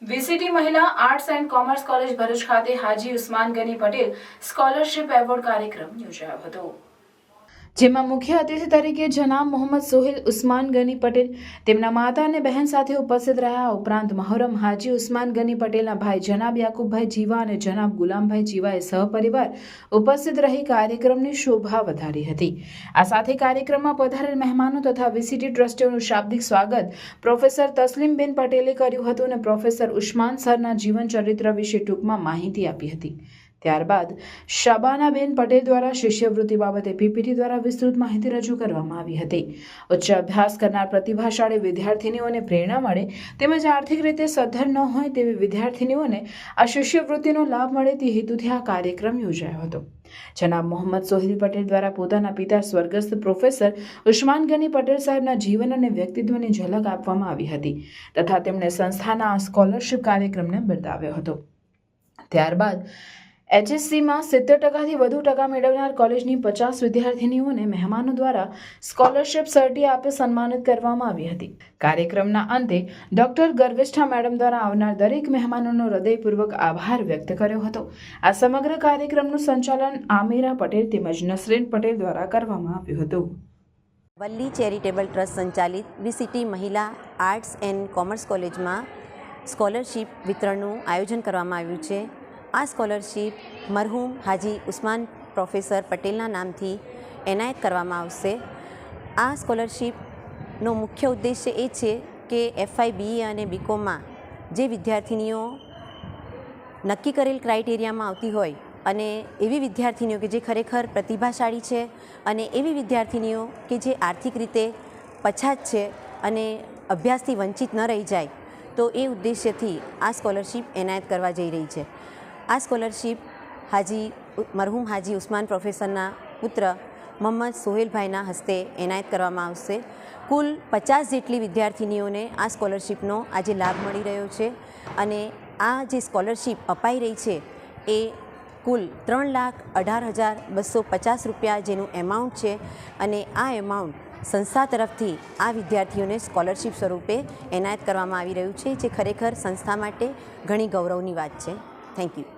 VCT મહિલા arts and commerce college Bharuch ખાતે હાજી ઉસ્માન ગની પટેલ સ્કોલરશિપ એવોર્ડ કાર્યક્રમ યોજાયો હતો, જેમાં મુખ્ય અતિથિ તરીકે જનાબ મોહમ્મદ સોહેલ ઉસ્માન ગની પટેલ તેમના માતા અને બહેન સાથે ઉપસ્થિત રહ્યા. ઉપરાંત મહોરમ હાજી ઉસ્માન ગની પટેલના ભાઈ જનાબ યાકુબભાઈ જીવા અને જનાબ ગુલામભાઈ જીવાએ સહપરિવાર ઉપસ્થિત રહી કાર્યક્રમની શોભા વધારી હતી. આ સાથે કાર્યક્રમમાં પધારેલ મહેમાનો તથા વીસીટી ટ્રસ્ટીઓનું શાબ્દિક સ્વાગત પ્રોફેસર તસ્લીમબેન પટેલે કર્યું હતું અને પ્રોફેસર ઉસ્માન સરના જીવન ચરિત્ર વિશે ટૂંકમાં માહિતી આપી હતી. ત્યારબાદ શાબાનાબેન પટેલ દ્વારા શિષ્યવૃત્તિ બાબતે પીપીટી દ્વારા વિસ્તૃત માહિતી રજૂ કરવામાં આવી હતી. ઉચ્ચ અભ્યાસ કરનાર પ્રતિભાશાળી વિદ્યાર્થીનીઓને પ્રેરણા મળે તેમજ આર્થિક રીતે સદ્ધર ન હોય તેવી વિદ્યાર્થીનીઓને આ શિષ્યવૃત્તિનો લાભ મળે તે હેતુથી આ કાર્યક્રમ યોજાયો હતો. જનાબ મોહમ્મદ સોહેલ પટેલ દ્વારા પોતાના પિતા સ્વર્ગસ્થ પ્રોફેસર ઉસ્માન ગની પટેલ સાહેબના જીવન અને વ્યક્તિત્વની ઝલક આપવામાં આવી હતી તથા તેમણે સંસ્થાના આ સ્કોલરશિપ કાર્યક્રમને બિરદાવ્યો હતો. ત્યારબાદ HSCમાં 70%થી વધુ ટકા મેળવનાર કોલેજની 50 વિદ્યાર્થીનીઓને મહેમાનો દ્વારા સ્કોલરશિપ સર્ટી આપી સન્માનિત કરવામાં આવી હતી. કાર્યક્રમના અંતે ડોક્ટર ગર્વિષ્ઠા મેડમ દ્વારા આવનાર દરેક મહેમાનોનો હૃદયપૂર્વક આભાર વ્યક્ત કર્યો હતો. આ સમગ્ર કાર્યક્રમનું સંચાલન આમિરા પટેલ તેમજ નસરીન પટેલ દ્વારા કરવામાં આવ્યું હતું. વલ્લી ચેરિટેબલ ટ્રસ્ટ સંચાલિત વીસીટી મહિલા આર્ટ્સ એન્ડ કોમર્સ કોલેજમાં સ્કોલરશિપ વિતરણનું આયોજન કરવામાં આવ્યું છે. આ સ્કોલરશિપ મરહૂમ હાજી ઉસ્માન પ્રોફેસર પટેલના નામથી એનાયત કરવામાં આવશે. આ સ્કોલરશિપનો મુખ્ય ઉદ્દેશ્ય એ છે કે FY BE અને BComમાં જે વિદ્યાર્થીનીઓ નક્કી કરેલ ક્રાઇટેરિયામાં આવતી હોય અને એવી વિદ્યાર્થીનીઓ કે જે ખરેખર પ્રતિભાશાળી છે અને એવી વિદ્યાર્થીનીઓ કે જે આર્થિક રીતે પછાત છે અને અભ્યાસથી વંચિત ન રહી જાય, તો એ ઉદ્દેશ્યથી આ સ્કોલરશિપ એનાયત કરવા જઈ રહી છે. આ સ્કોલરશિપ મરહૂમ હાજી ઉસ્માન પ્રોફેસરના પુત્ર મોહમ્મદ સોહેલભાઈના હસ્તે એનાયત કરવામાં આવશે. કુલ 50 જેટલી વિદ્યાર્થીનીઓને આ સ્કોલરશિપનો આજે લાભ મળી રહ્યો છે અને આ જે સ્કોલરશિપ અપાઈ રહી છે એ કુલ 3,18,250 રૂપિયા જેનું એમાઉન્ટ છે અને આ એમાઉન્ટ સંસ્થા તરફથી આ વિદ્યાર્થીઓને સ્કોલરશિપ સ્વરૂપે એનાયત કરવામાં આવી રહ્યું છે, જે ખરેખર સંસ્થા માટે ઘણી ગૌરવની વાત છે. Thank you.